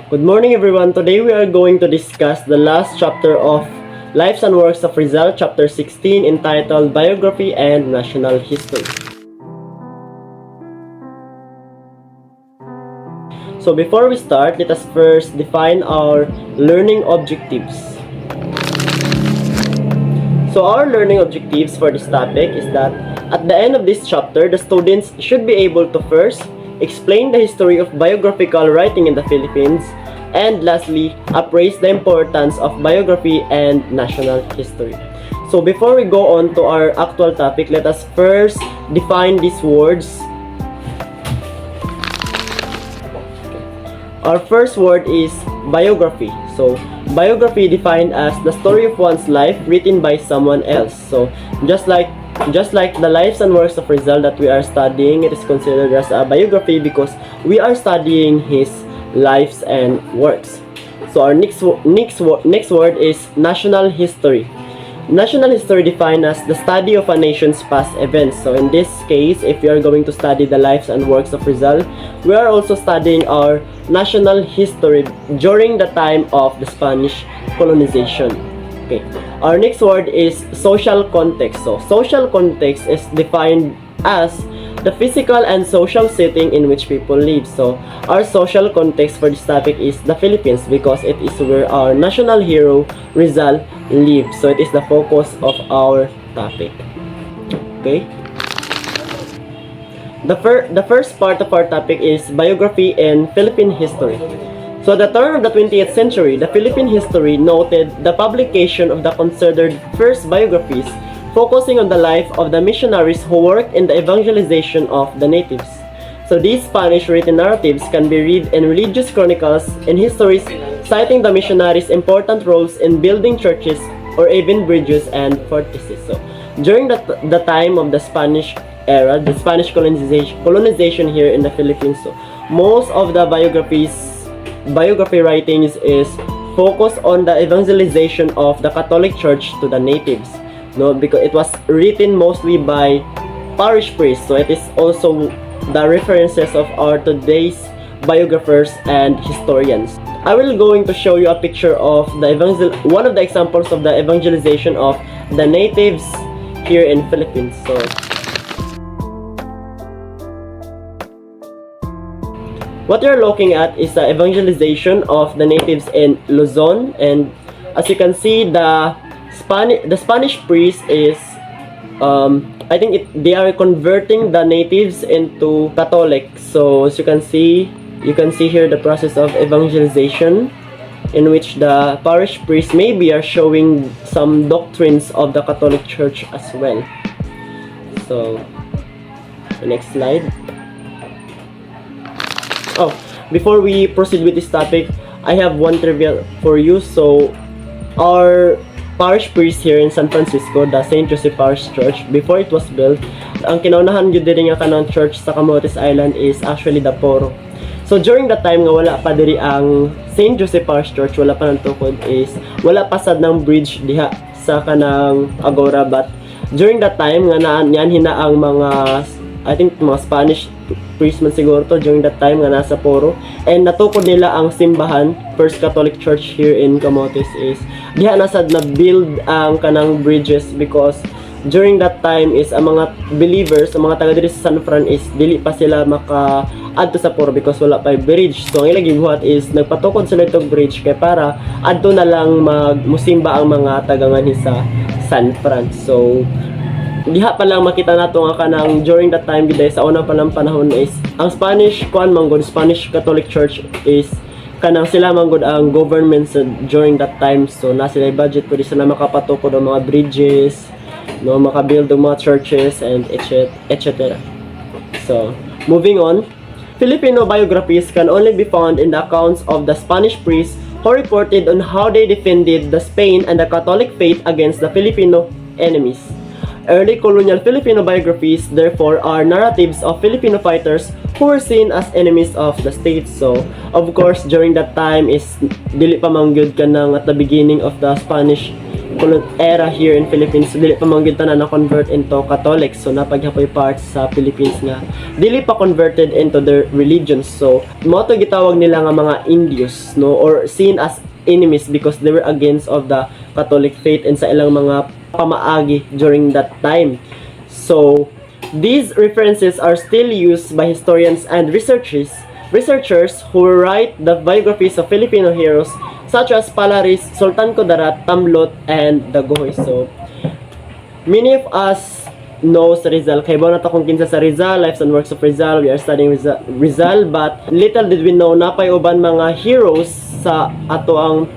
Good morning everyone. Today we are going to discuss the last chapter of Lives and Works of Rizal, chapter 16, entitled Biography and National History. So before we start, let us first define our learning objectives. So our learning objectives for this topic is that at the end of this chapter, the students should be able to first explain the history of biographical writing in the Philippines, and lastly, appraise the importance of biography and national history. So before we go on to our actual topic, let us first define these words. Our first word is biography. So biography defined as the story of one's life written by someone else. So just like the lives and works of Rizal that we are studying, it is considered as a biography because we are studying his lives and works. So our next word is national history. National history defined as the study of a nation's past events. So in this case, if we are going to study the lives and works of Rizal, we are also studying our national history during the time of the Spanish colonization. Okay. Our next word is social context. So social context is defined as the physical and social setting in which people live. So our social context for this topic is the Philippines because it is where our national hero Rizal lived. So it is the focus of our topic. Okay. The first part of our topic is biography and Philippine history. So at the turn of the 20th century, the Philippine history noted the publication of the considered first biographies focusing on the life of the missionaries who worked in the evangelization of the natives. So these Spanish written narratives can be read in religious chronicles and histories citing the missionaries' important roles in building churches or even bridges and fortresses. So during the time of the Spanish era, the Spanish colonization here in the Philippines, so most of the biography writings is focused on the evangelization of the Catholic Church to the natives. No, because it was written mostly by parish priests, so it is also the references of our today's biographers and historians. I will going to show you a picture of one of the examples of the evangelization of the natives here in Philippines. So what you're looking at is the evangelization of the natives in Luzon, and as you can see, the Spanish priest is they are converting the natives into Catholic. So as you can see here the process of evangelization in which the parish priests maybe are showing some doctrines of the Catholic Church as well. So the next slide. Oh, before we proceed with this topic, I have one trivia for you. So our parish priest here in San Francisco, the St. Joseph Parish Church, before it was built, ang kinaunahan yun din nga kanang church sa Camotes Island is actually the Poro. So during that time nga wala pa diri ang St. Joseph Parish Church, wala pa ng tukod, is wala pa sad ng bridge diha sa kanang Agora, but during that time nga naan hina ang mga mga Spanish priest man siguro to during that time nga nasa Poro, and natukod nila ang simbahan First Catholic Church here in Camotes is diha nasad na build ang kanang bridges because during that time is ang mga believers, ang mga taga diri sa San Fran is dili pa sila maka-adto sa Poro because wala pa bridge. So ang ilang gibuhat is nagpatukod sila itong bridge kay para adto na lang musimba ang mga tagangan sa San Fran. So diha pa lang makita nato nga kanang during that time biday sa una pa lang panahon is ang Spanish Spanish Catholic Church is kanang sila manggod ang government during that time. So na sila budget pwede sila makapatukod ang mga bridges, no, makabuild ang mga churches and etc. So moving on, Filipino biographies can only be found in the accounts of the Spanish priests who reported on how they defended the Spain and the Catholic faith against the Filipino enemies. Early colonial Filipino biographies, therefore, are narratives of Filipino fighters who were seen as enemies of the state. So, of course, during that time is dili pa mangyud kanang at the beginning of the Spanish era here in Philippines, dili pa man gyud tanan na convert into Catholic. So napaghapoy parts sa Philippines nga dili pa converted into their religions. So mo to gitawag nila nga mga Indios, no, or seen as enemies because they were against of the Catholic faith and sa ilang mga pamaagi during that time. So these references are still used by historians and researchers who write the biographies of Filipino heroes such as Palaris, Sultan Kudarat, Tamlot, and Dagohoy. So, many of us knows Rizal. Kaya ba na kung kinsa sa Rizal, lives and works of Rizal, we are studying Rizal, but little did we know na pay uban mga heroes sa ato ang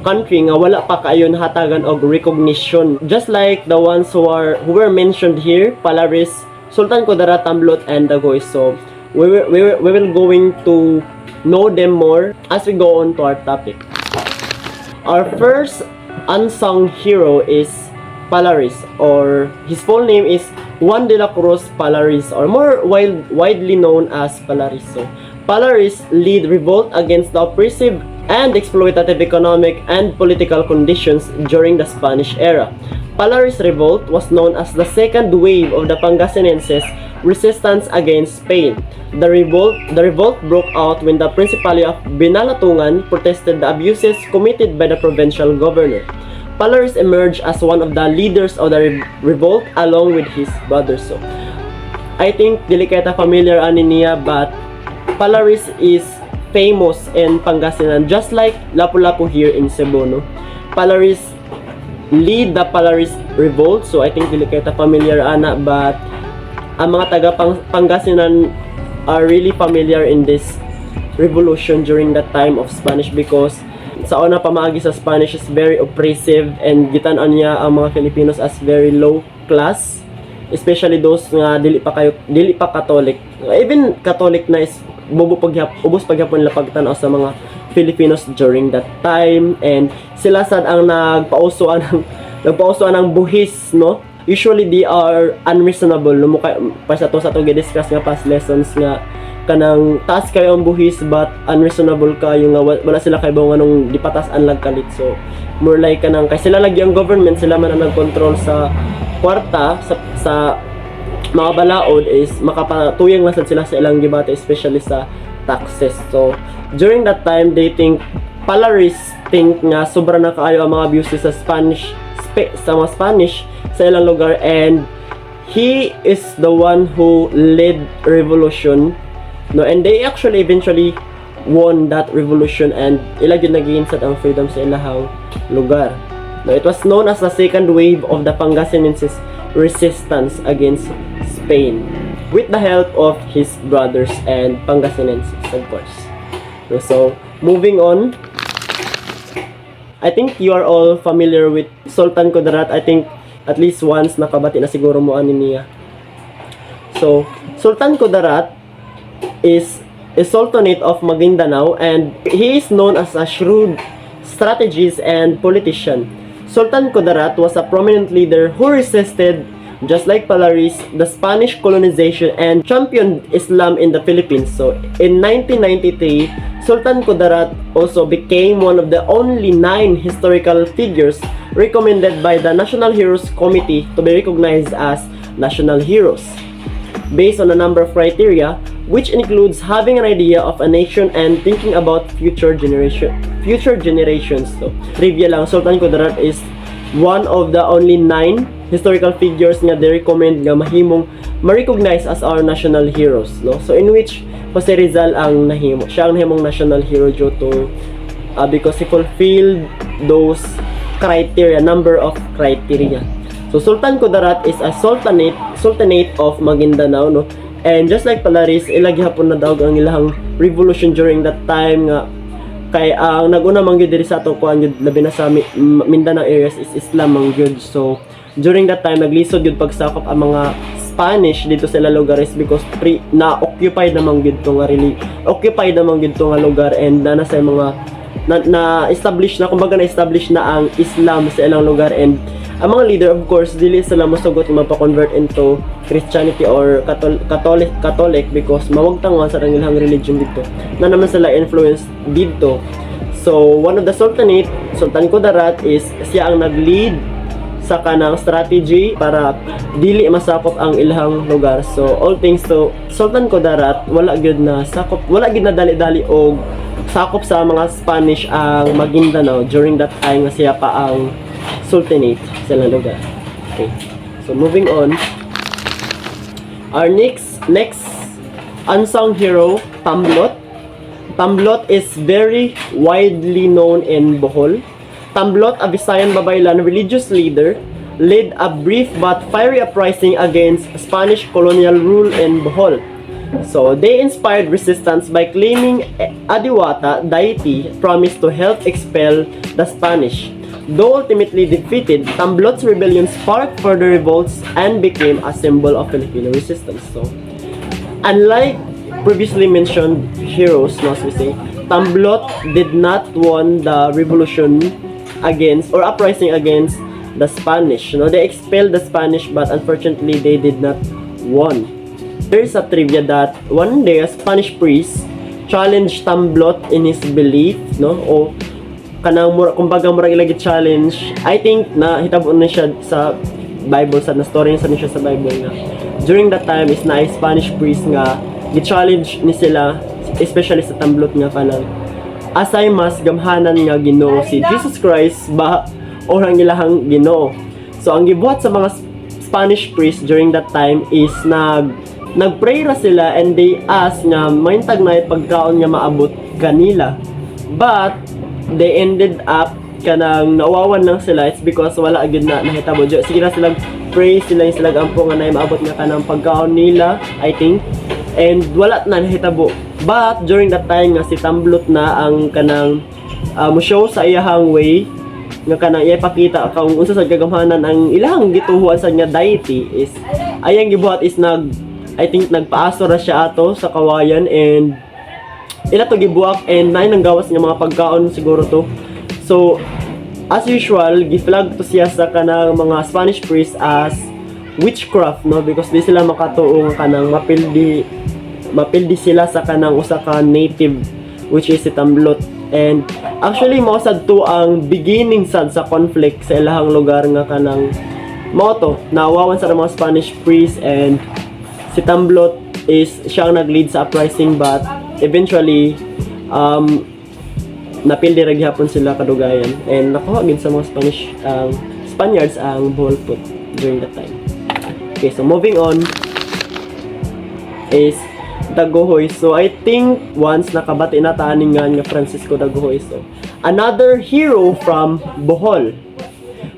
country nga wala pa kayo hatagan og recognition. Just like the ones who were mentioned here, Palaris, Sultan Kudarat, Tamlot, and Dagohoy. So, we will going to know them more as we go on to our topic. Our first unsung hero is Palaris, or his full name is Juan de la Cruz Palaris, or more widely known as Palaris. So, Palaris lead revolt against the oppressive and exploitative economic and political conditions during the Spanish era. Palaris revolt was known as the second wave of the Pangasinenses resistance against Spain. The revolt broke out when the Principality of Binalatungan protested the abuses committed by the provincial governor. Palaris emerged as one of the leaders of the revolt along with his brothers. So, I think dili kayta familiar ani niya, but Palaris is famous in Pangasinan, just like Lapu-Lapu here in Cebu, no? Palaris lead the Palaris revolt, so I think dili kayta familiar ana, but ang mga taga Pangasinan are really familiar in this revolution during that time of Spanish, because sa una pamaagi sa Spanish is very oppressive and gitan-an niya ang mga Filipinos as very low class, especially those nga dili pa Catholic. Even Catholic na is ubos paghapon la pagtan-aw sa mga Filipinos during that time, and sila sad ang nagpausuan ng buhis, no? Usually they are unreasonable, no? Pa sa to gi-discuss nga past lessons nga kanang taas kayo ang buhis but unreasonable kayo nga wala sila kay ba nung dipatas-an lag kalit. So more like kanang kay sila lagi ang government, sila man ang nagkontrol sa kwarta sa mga balaod, is makapatuyang lang sila sa ilang gibate, especially sa taxes. So during that time they think Palaris think nga sobra na kaayo ang mga abuses sa mga Spanish sa ilang lugar, and he is the one who led revolution, no, and they actually eventually won that revolution, and ila gyud nagiinsat ang freedom sa ilahang lugar. No, it was known as the second wave of the Pangasinensis resistance against Spain, with the help of his brothers and Pangasinenses, of course. So moving on, I think you are all familiar with Sultan Kudarat. I think at least once nakabati na siguro mo ani niya. So Sultan Kudarat is a sultanate of Maguindanao, and he is known as a shrewd strategist and politician. Sultan Kudarat was a prominent leader who resisted, just like Palaris, the Spanish colonization and championed Islam in the Philippines. So in 1993, Sultan Kudarat also became one of the only 9 historical figures recommended by the National Heroes Committee to be recognized as national heroes, based on a number of criteria, which includes having an idea of a nation and thinking about future generations. So trivia lang, Sultan Kudarat is one of the only 9 historical figures nga they recommend nga mahimong ma-recognize as our national heroes, no? So in which Jose Rizal ang nahimo. Siya ang nahimong national hero due to because he fulfilled those criteria, number of criteria. So Sultan Kudarat is a sultanate of Maguindanao, no? And just like Palaris, ilagi hapon na daw ang ilahang revolution during that time nga kay ang naguna man gyud diri sa ato kuan gyud labi na sa Mindanao areas is Islam man gyud. So during that time naglisod gyud pagsakop ang mga Spanish dito sa lugares, because occupied naman gyud to nga lugar, and na sa mga na-establish na, kumbaga na-establish na ang Islam sa ilang lugar, and ang mga leader of course dili sila mosugot magpa-convert into Christianity or Catholic because mawagtangan sa ilang religion dito na naman sila influence dito So one of the sultanate, Sultan Kudarat, is siya ang nag-lead sa kanang strategy para dili masakop ang ilahang lugar. So all things to Sultan Kudarat, wala gyud na sakop, wala gyud na dali-dali og sakop sa mga Spanish ang Maguindanao during that time nga siya pa ang sultanate sa ilang lugar. Okay. So moving on, our next unsung hero, Tamblot. Tamblot is very widely known in Bohol. Tamblot, a Visayan Babaylan religious leader, led a brief but fiery uprising against Spanish colonial rule in Bohol. So, they inspired resistance by claiming Adiwata deity promised to help expel the Spanish. Though ultimately defeated, Tamblot's rebellion sparked further revolts and became a symbol of Filipino resistance. So, unlike previously mentioned heroes, no, we say, Tamblot did not won the revolution against or uprising against the Spanish. No, they expelled the Spanish, but unfortunately they did not won. There's a trivia that one day a Spanish priest challenged Tamblot in his belief, no, o kanang kumbaga murag ilagi challenge. I think na hitabo na siya sa Bible, sa na story sa siya sa Bible nga during that time is na a Spanish priest nga gi-challenge ni sila, especially sa Tamblot nga kanang asay mas gamhanan nga Ginoo si Jesus Christ ba o ang ilahang Ginoo. So ang gibuhat sa mga Spanish priest during that time is nagpray ra sila and they ask nga maintag na pagkaon nga maabot kanila, but they ended up kanang nawawan lang sila. It's because wala agad na nahitabo. Sige na silang pray sila yung silang ampo nga na maabot nga kanang pagkaon nila, I think, and wala na nahitabo. But during that time nga si Tamblot na ang kanang show sa iyahang way nga kanang ipakita kung unsa sa gagamhanan ang ilahang gituhuan sa nga deity is ayang gibuhat is I think nagpaaso ra siya ato sa kawayan and ila to gibuak and naay nang gawas nga mga pagkaon siguro to. So as usual giflag to siya sa kanang mga Spanish priests as witchcraft, no, because di sila makatuo nga kanang mapildi sila sa kanang usa ka native which is si Tamblot. And actually mao sad to ang beginning sad sa conflict sa ilahang lugar nga kanang mao to nawawan sa mga Spanish priests and si Tamblot is siyang nag-lead sa uprising, but eventually napildi ra gihapon sila kadugayan and nakuha gid sa mga Spaniards ang Bohol Put during that time. Okay, so moving on is Dagohoy. So I think once nakabati na taaning nga Francisco Dagohoy. So another hero from Bohol.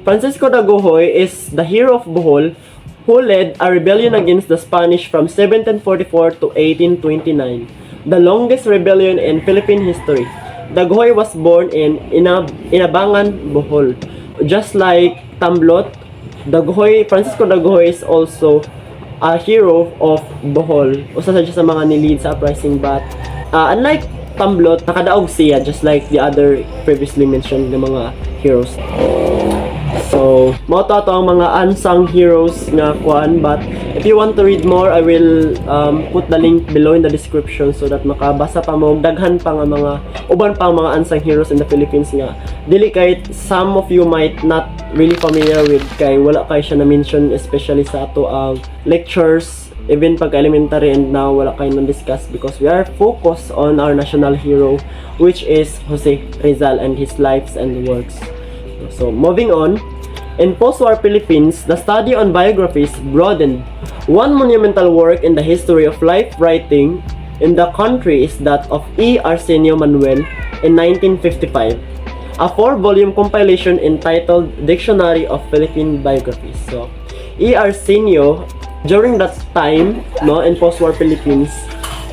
Francisco Dagohoy is the hero of Bohol who led a rebellion against the Spanish from 1744 to 1829, the longest rebellion in Philippine history. Dagohoy was born in Inabangan, Bohol. Just like Tamblot, Francisco Dagohoy is also a hero of Bohol. Usa sa mga nilid sa uprising, but unlike Tamblot, nakadaog siya just like the other previously mentioned na mga heroes. So, mao to ang mga unsung heroes nga kuan, but if you want to read more, I will put the link below in the description so that makabasa pa mo daghan pa nga mga uban pa mga unsung heroes in the Philippines nga dili kay some of you might not really familiar with kay wala kay siya na mention, especially sa ato ang lectures even pag elementary and now wala kay nang discuss because we are focused on our national hero which is Jose Rizal and his lives and works. So moving on, in post-war Philippines, the study on biographies broadened. One monumental work in the history of life writing in the country is that of E. Arsenio Manuel in 1955, a 4-volume compilation entitled Dictionary of Philippine Biographies. So, E. Arsenio, during that time, no, in post-war Philippines,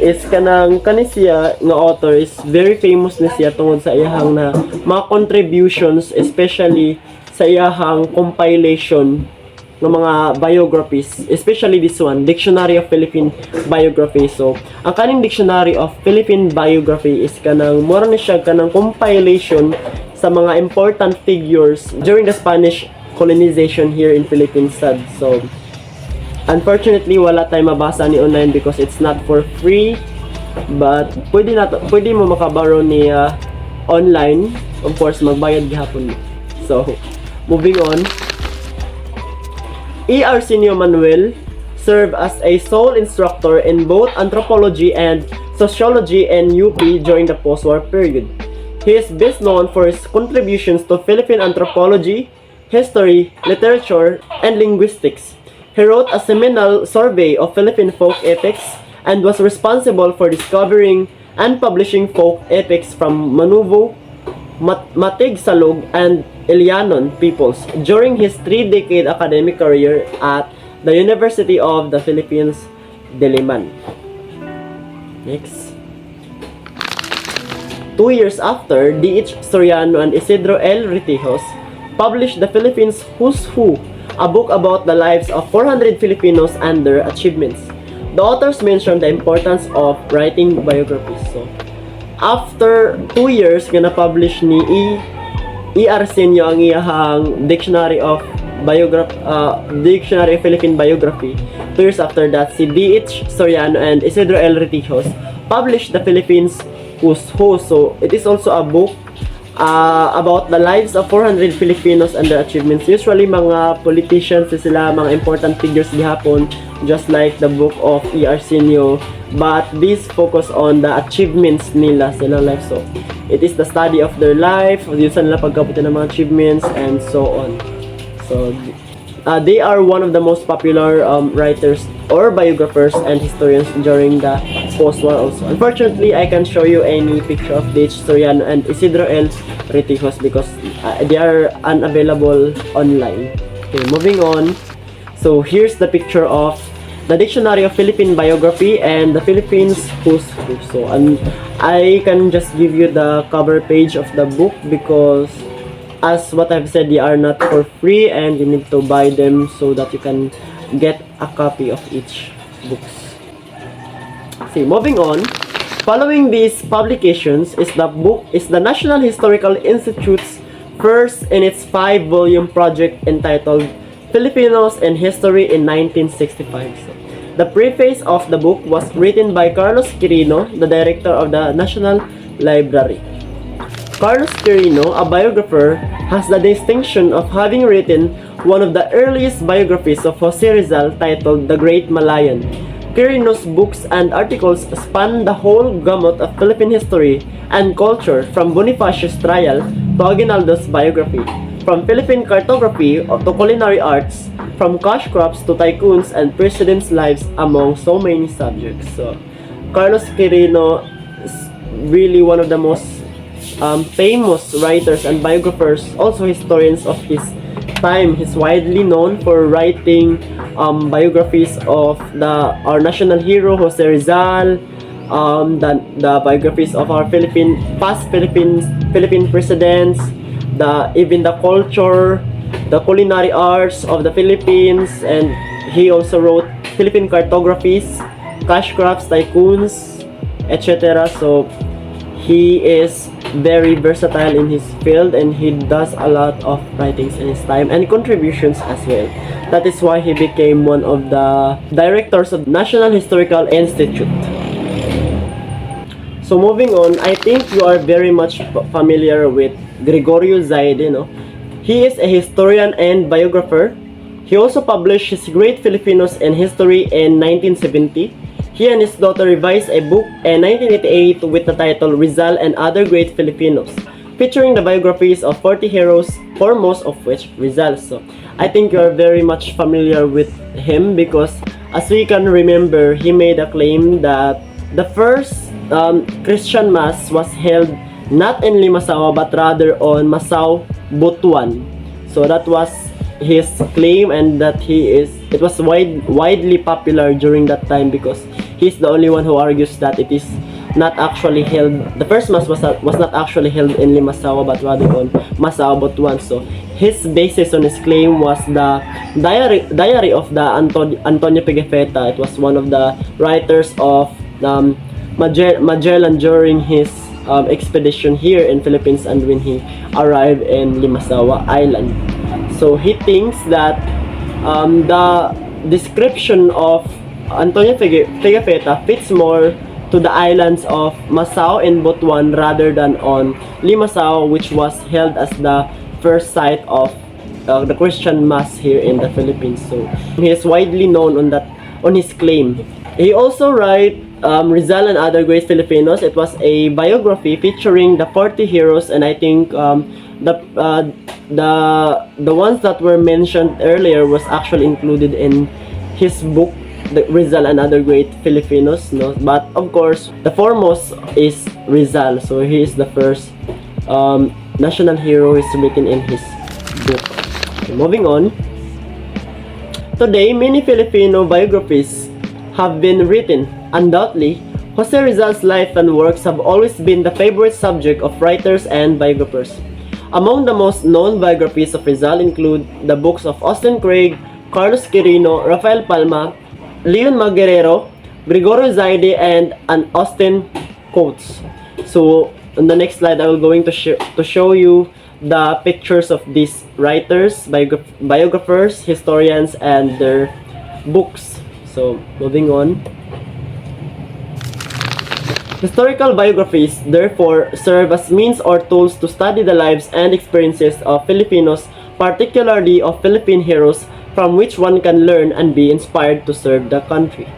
is kani siya nga author is very famous na siya tungod sa iyahang na mga contributions, especially sa iyahang compilation ng mga biographies, especially this one, Dictionary of Philippine Biography. So, ang kaning Dictionary of Philippine Biography is kanang mura na siya kanang compilation sa mga important figures during the Spanish colonization here in Philippines. So, unfortunately, wala tayong mabasa ni online because it's not for free. But pwede mo makabaro niya online, of course, magbayad gihapon mo. So, moving on. E. Arsenio Manuel served as a sole instructor in both anthropology and sociology in UP during the post-war period. He is best known for his contributions to Philippine anthropology, history, literature, and linguistics. He wrote a seminal survey of Philippine folk epics and was responsible for discovering and publishing folk epics from Manuvo, Matigsalog, and Ilianon peoples during his 3-decade academic career at the University of the Philippines, Diliman. Next. 2 years after, D.H. Soriano and Isidro L. Ritijos published The Philippines Who's Who, a book about the lives of 400 Filipinos and their achievements. The authors mentioned the importance of writing biographies. So, after 2 years, na-publish ni E. Arsenio ang iyahang Dictionary of Philippine Biography. 2 years after that, si D.H. Soriano and Isidro L. Ritijos published The Philippines Who's Who. So, it is also a book about the lives of 400 Filipinos and their achievements. Usually, mga politicians sila, mga important figures gihapon, just like the book of E. Arsenio. But this focus on the achievements nila sa ilang life. So, it is the study of their life, yun sa nila pagkabuti ng mga achievements, and so on. So, they are one of the most popular writers or biographers and historians during the post-war also. Unfortunately, I can't show you any picture of D.H. Soriano and Isidro L. Ritijos because they are unavailable online. Okay, moving on. So, here's the picture of the Dictionary of Philippine Biography and the Philippines Who's Who. So, I can just give you the cover page of the book because as what I've said, they are not for free and you need to buy them so that you can get a copy of each books. See, moving on. Following these publications is the National Historical Institute's first in its 5-volume project entitled Filipinos in History in 1965. So, the preface of the book was written by Carlos Quirino, the director of the National Library. Carlos Quirino, a biographer, has the distinction of having written one of the earliest biographies of Jose Rizal titled The Great Malayan. Quirino's books and articles span the whole gamut of Philippine history and culture from Bonifacio's trial to Aguinaldo's biography, from Philippine cartography to culinary arts, from cash crops to tycoons and presidents' lives, among so many subjects. So, Carlos Quirino is really one of the most famous writers and biographers, also historians of his time. He's widely known for writing biographies of our national hero Jose Rizal, the biographies of our past Philippine presidents, even the culture, the culinary arts of the Philippines, and he also wrote Philippine cartographies, cash crops, tycoons, etc. So he is very versatile in his field and he does a lot of writings in his time and contributions as well. That is why he became one of the directors of National Historical Institute. So moving on, I think you are very much familiar with Gregorio Zaide, no? He is a historian and biographer. He also published his Great Filipinos in History in 1970. He and his daughter revised a book in 1988 with the title Rizal and Other Great Filipinos, featuring the biographies of 40 heroes, foremost of which Rizal. So, I think you are very much familiar with him because as we can remember, he made a claim that the first Christian Mass was held not in Limasawa but rather on Masao, Butuan. So that was his claim, and that it was widely popular during that time because he's the only one who argues that it is not actually held, the first mass was not actually held in Limasawa but rather on Masao, Butuan. So his basis on his claim was the diary of the Antonio Pigafetta. It was one of the writers of Magellan during his expedition here in Philippines and when he arrived in Limasawa Island. So he thinks that the description of Antonio Pigafetta fits more to the islands of Masao and Butuan rather than on Limassol, which was held as the first site of the Christian Mass here in the Philippines. So he is widely known on his claim. He also wrote Rizal and Other Great Filipinos. It was a biography featuring the 40 heroes, and I think the ones that were mentioned earlier was actually included in his book, the Rizal and Other Great Filipinos, no? But of course, the foremost is Rizal. So he is the first national hero is written in his book. Okay, moving on. Today, many Filipino biographies have been written. Undoubtedly, Jose Rizal's life and works have always been the favorite subject of writers and biographers. Among the most known biographies of Rizal include the books of Austin Craig, Carlos Quirino, Rafael Palma, Leon Maguerero, Gregorio Zaide, and Austin Coates. So, on the next slide, I will going to show you the pictures of these writers, biographers, historians, and their books. So, moving on. Historical biographies, therefore, serve as means or tools to study the lives and experiences of Filipinos, particularly of Philippine heroes, from which one can learn and be inspired to serve the country.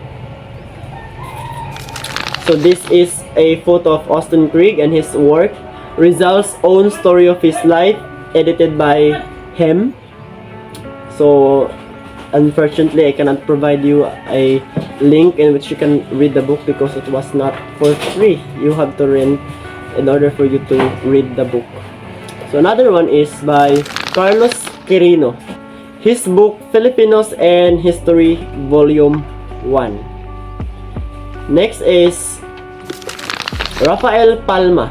So this is a photo of Austin Craig and his work, Rizal's own story of his life, edited by him. So unfortunately, I cannot provide you a link in which you can read the book because it was not for free. You have to rent in order for you to read the book. So another one is by Carlos Quirino. His book, Filipinos and History, Volume 1. Next is Rafael Palma.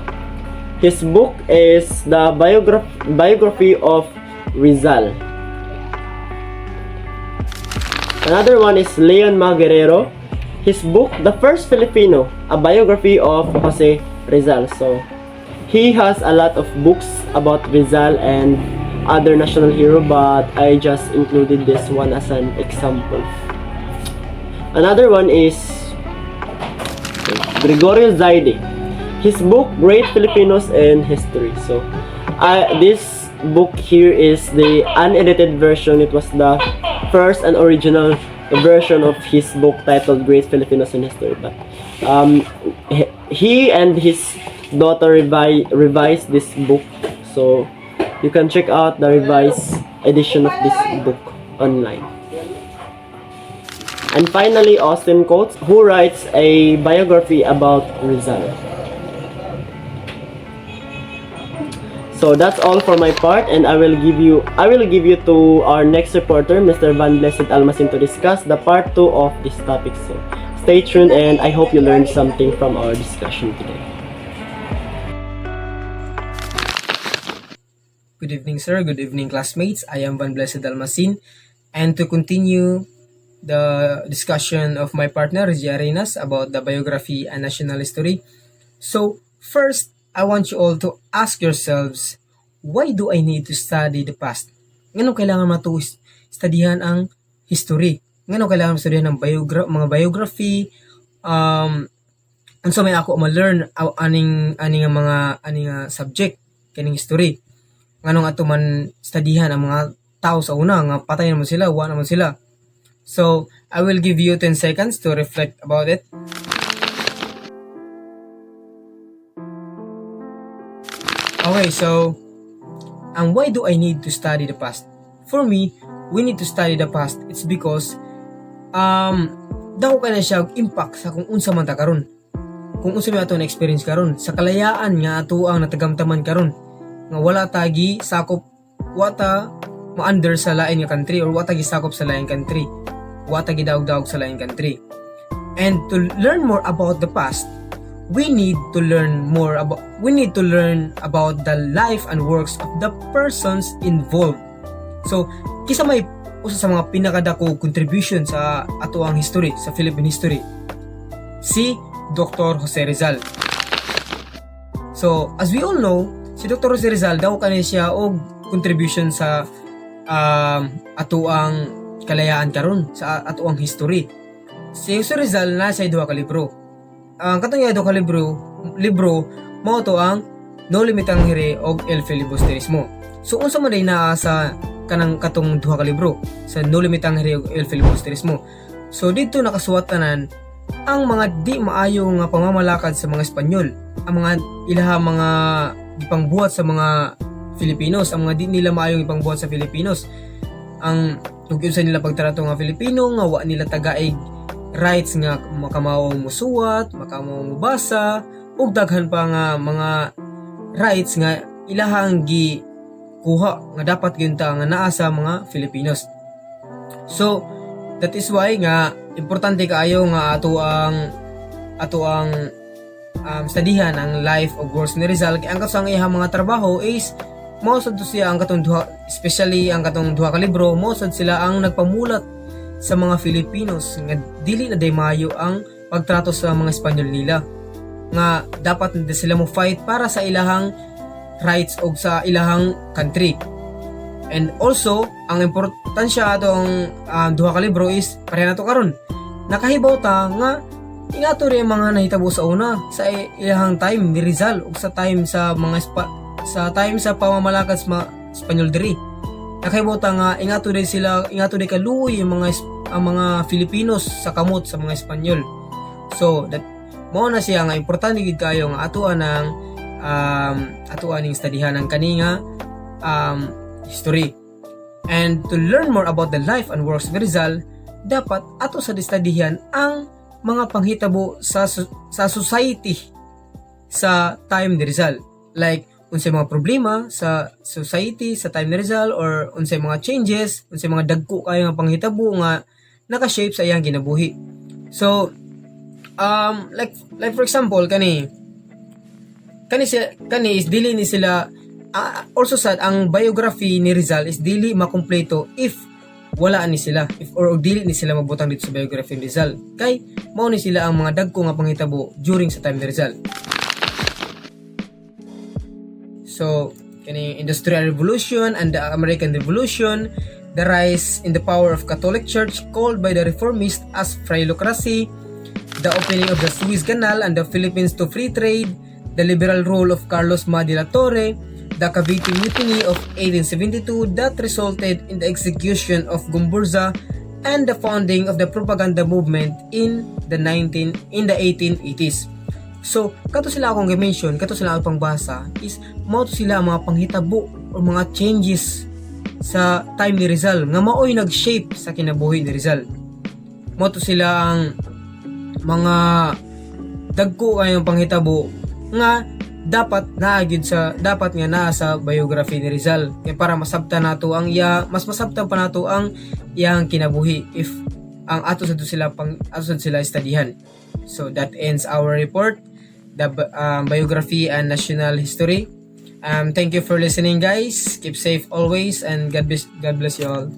His book is the biography of Rizal. Another one is Leon Maguerero. His book, The First Filipino, a biography of Jose Rizal. So, he has a lot of books about Rizal and other national hero, but I just included this one as an example. Another one is Gregorio Zaide. His book, Great Filipinos in History. So, this book here is the unedited version. It was the first and original version of his book titled Great Filipinos in History. But he and his daughter revised this book. So you can check out the revised edition of this book online. And finally, Austin Coates, who writes a biography about Rizal. So that's all for my part, and I will give you to our next reporter, Mr. Van Blessed Almasin, to discuss the part 2 of this topic. So stay tuned, and I hope you learned something from our discussion today. Good evening, sir. Good evening, classmates. I am Van Blessed Almasin, and to continue the discussion of my partner, Regia Arenas, about the biography and national history. So, first, I want you all to ask yourselves, why do I need to study the past? Ngano kailangan studyhan ang history? Ngano kailangan studyhan ang mga biography? Unsa may ako ma-learn aning mga subject kaning history? Nganong ato man studyhan ang mga tao sa una nga patay naman sila, wa naman sila. So, I will give you 10 seconds to reflect about it. Okay, so, why do I need to study the past? For me, we need to study the past. It's because, daw ka na siya impact sa kung unsa man ta karon. Kung unsa man ato na experience karon, sa kalayaan nga ato ang natagamtaman karon. Nga wala tagi sakop, wata ma-under sa lain nga country, or wata gi sakop sa lain country. Wata gi daog-daog sa lain country. And to learn more about the past, we need to learn about the life and works of the persons involved. So, kisa may usa sa mga pinakadako contribution sa ato ang history, sa Philippine history, si Dr. Jose Rizal. So, as we all know, si Dr. Jose Rizal daw kanay siya og contribution sa ato ang kalayaan karon, sa ato ang history. Si Jose Rizal na sa duha ka libro. ang katong yado ka libro mao to ang No Limitang Here og El Filibusterismo. So unsa man day naa sa kanang katong duha ka libro sa No Limitang Here og El Filibusterismo. So dito nakasuwat tanan ang mga di maayo nga pamamalakad sa mga Espanyol, ang mga ilaha mga gipangbuhat sa mga Filipinos, ang mga di nila maayong ipangbuhat sa Filipinos, ang tungkol sa nila pagtrato nga Filipino nga wa nila tagaig rights nga makamao musuwat, makamao mubasa ug daghan pa nga mga rights nga ilahang gi kuha nga dapat ginta nga naa sa mga Filipinos. So that is why nga importante kaayo nga ato ang studihan ang life of works ni Rizal. Kaya ang kasang iyang mga trabaho is mausad to siya ang katong duha, especially ang katong duha ka libro, mausad sila ang nagpamulat sa mga Filipinos nga dili na day maayo ang pagtrato sa mga Espanyol nila, nga dapat na sila mo fight para sa ilahang rights o sa ilahang country. And also ang importansya atong duha ka libro is pareha na to karon nakahibaw ta nga ingato rin mga nahitabo sa una sa ilahang time ni Rizal o sa time sa mga sa pamamalakad sa mga Espanyol diri. Nakahibaw ta nga ingato rin kaluoy ang mga Filipinos sa kamot sa mga Espanyol. So that mao na siya nga importante gid kayo nga atuan ning studihan ang kaninga history. And to learn more about the life and works of Rizal, dapat ato sa studihan ang mga panghitabo sa society sa time ni Rizal. Like unsay mga problema sa society sa time ni Rizal, or unsay mga changes, unsay mga dagko kayo nga panghitabo nga naka-shape sa iyang kinabuhi. So like for example kani is dili ni sila also sad ang biography ni Rizal is dili makumpleto if wala ni sila, or dili ni sila mabutang dito sa biography ni Rizal, kay mao ni sila ang mga dagko nga panghitabo during sa time ni Rizal. So kani Industrial Revolution and the American Revolution, the rise in the power of Catholic Church called by the Reformists as Philocracy, the opening of the Suez Canal and the Philippines to free trade, the liberal rule of Carlos Ma de la Torre, the Cavite Mutiny of 1872 that resulted in the execution of Gumburza, and the founding of the propaganda movement in the 1880s. So, kato sila akong i-mention, kato sila akong pangbasa, is mao to sila mga panghitabo o mga changes sa time ni Rizal nga maoy nag-shape sa kinabuhi ni Rizal. Mao to sila ang mga dagko kayong panghitabo nga dapat nga naa sa biography ni Rizal, kaya para masabtan nato ang mas masabtan pa nato ang iyang kinabuhi if ang ato sa sila studihan. So that ends our report, the biography and national history. Thank you for listening, guys. Keep safe always, and God bless you all.